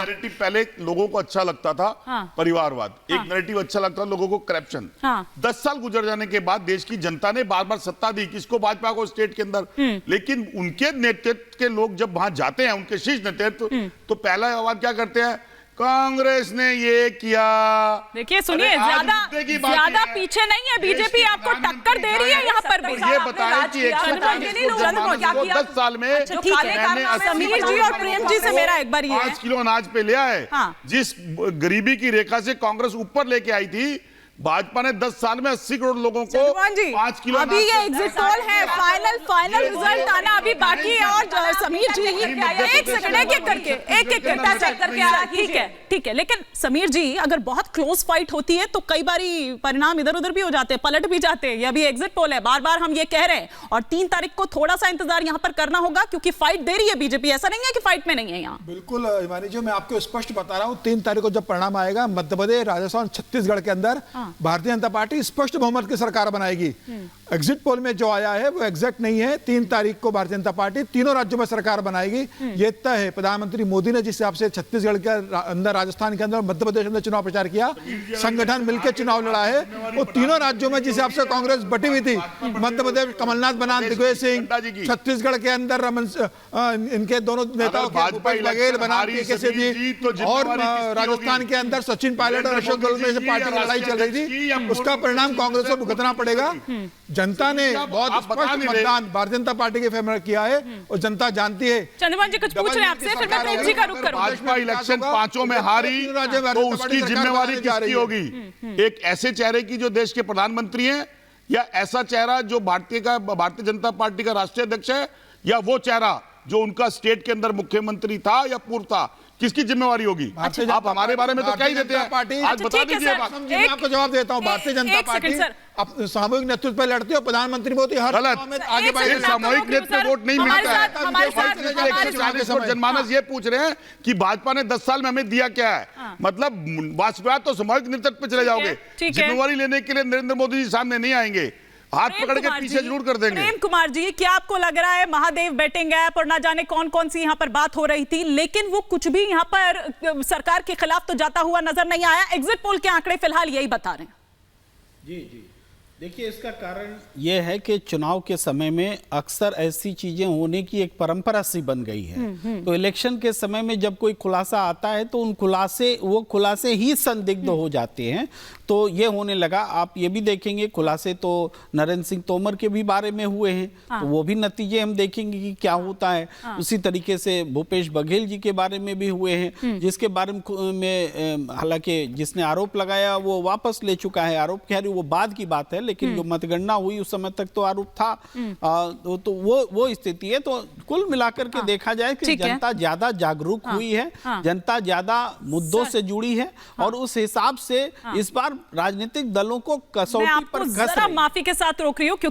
Narrative पहले लोगों को अच्छा लगता था, परिवारवाद। एक नैरेटिव अच्छा लगता था लोगों को, करप्शन। 10 साल गुजर जाने के बाद देश की जनता ने बार बार सत्ता दी, किसको? भाजपा को स्टेट के अंदर। लेकिन उनके नेतृत्व के लोग जब वहां जाते हैं, उनके शीर्ष नेतृत्व, तो पहला आवाज क्या करते हैं? कांग्रेस ने ये किया। देखिए सुनिए, ज्यादा पीछे नहीं है बीजेपी, आपको टक्कर दे रही है यहाँ पर भी। ये बताएं कि 10 साल में समीर जी और प्रेम जी से मेरा एक बार ये 5 किलो अनाज पे लिया है। जिस गरीबी की रेखा से कांग्रेस ऊपर लेके आई थी, भाजपा ने 10 साल में 80 करोड़ लोगों को 5 किलो। अभी ये एग्जिट पोल है, फाइनल रिजल्ट आना अभी बाकी है। और समीर जी एक सेकंड, एक करके, ठीक है। लेकिन समीर जी, अगर बहुत क्लोज फाइट होती है तो कई बारी परिणाम इधर उधर भी हो जाते हैं, पलट भी जाते हैं। ये अभी एग्जिट पोल है, बार बार हम ये कह रहे हैं। और 3 तारीख को थोड़ा सा इंतजार यहाँ पर करना होगा, क्योंकि फाइट दे रही है बीजेपी। ऐसा नहीं है कि फाइट में नहीं है यहाँ। बिल्कुल हिमानी जी, मैं आपको स्पष्ट बता रहा हूं, 3 तारीख को जब परिणाम आएगा, मध्य प्रदेश, राजस्थान, छत्तीसगढ़ के अंदर भारतीय जनता पार्टी स्पष्ट बहुमत की सरकार बनाएगी। एग्जिट पोल में जो आया है वो एग्जैक्ट नहीं है। 3 तारीख को भारतीय जनता पार्टी तीनों राज्यों में सरकार बनाएगी, ये तय है। प्रधानमंत्री मोदी ने जिस हिसाब से छत्तीसगढ़ के अंदर, राजस्थान के अंदर, मध्य प्रदेश के अंदर चुनाव प्रचार किया, संगठन मिलकर चुनाव लड़ा है, वो तीनों राज्यों में जिस हिसाब से कांग्रेस बटी हुई थी, मध्य प्रदेश कमलनाथ बनाम दिग्विजय सिंह, छत्तीसगढ़ के अंदर इनके दोनों नेताओं भूपेश बघेल बनाम के सी जी, और राजस्थान के अंदर सचिन पायलट और अशोक गहलोत में पार्टी की लड़ाई चल रही थी। उसका परिणाम कांग्रेस को भुगतना पड़ेगा। जनता ने बहुत स्पष्ट मतदान भारतीय जनता पार्टी के फेवर किया है और जनता जानती है। चंद्रमान जी कुछ पूछ रहे हैं आपसे, फिर मैं प्रेम जी का रुख करूंगा। भाजपा इलेक्शन 5 में हारी तो उसकी जिम्मेवारी किसकी होगी? एक ऐसे चेहरे की जो देश के प्रधानमंत्री हैं, या ऐसा चेहरा जो भारतीय जनता पार्टी का राष्ट्रीय अध्यक्ष है, या वो चेहरा जो उनका स्टेट के अंदर मुख्यमंत्री था या पूर्व था? किसकी जिम्मेवारी होगी? आप हमारे बारे में तो कह ही देते हैं, आज बता दीजिए। मैं आपको जवाब देता हूं, भारतीय जनता पार्टी सामूहिक नेतृत्व पर लड़ती है, प्रधानमंत्री मोदी हर आगे बढ़े। सामूहिक नेतृत्व वोट नहीं मिलता है। जनमानस ये पूछ रहे हैं कि भाजपा ने 10 साल में हमें दिया क्या है? मतलब वास्तविकता तो सामूहिक नेतृत्व पे चले जाओगे, जिम्मेवारी लेने के लिए नरेंद्र मोदी जी सामने नहीं आएंगे, हाथ पकड़ के पीछे जरूर कर देंगे। प्रेम कुमार जी, क्या आपको लग रहा है महादेव बेटिंग ऐप और ना जाने कौन कौन सी यहाँ पर बात हो रही थी, लेकिन वो कुछ भी यहाँ पर सरकार के खिलाफ तो जाता हुआ नजर नहीं आया? एग्जिट पोल के आंकड़े फिलहाल यही बता रहे हैं। जी देखिए, इसका कारण यह है कि चुनाव के समय में अक्सर ऐसी चीजें होने की एक परंपरा सी बन गई है। तो इलेक्शन के समय में जब कोई खुलासा आता है तो वो खुलासे ही संदिग्ध हो जाते हैं। तो ये होने लगा। आप ये भी देखेंगे, खुलासे तो नरेंद्र सिंह तोमर के भी बारे में हुए हैं, तो वो भी नतीजे हम देखेंगे कि क्या होता है। उसी तरीके से भूपेश बघेल जी के बारे में भी हुए हैं, जिसके बारे में हालांकि जिसने आरोप लगाया वो वापस ले चुका है आरोप। खैर वो बाद की बात है, लेकिन जो मतगणना हुई उस समय तक तो आरोप था। तो वो स्थिति है। तो कुल मिलाकर के देखा जाए कि जनता ज्यादा जागरूक हुई है, जनता ज्यादा मुद्दों से जुड़ी है, और उस हिसाब से इस बार राजनीतिक दलों को कसौटी पर माफी के साथ रोक रही हूँ।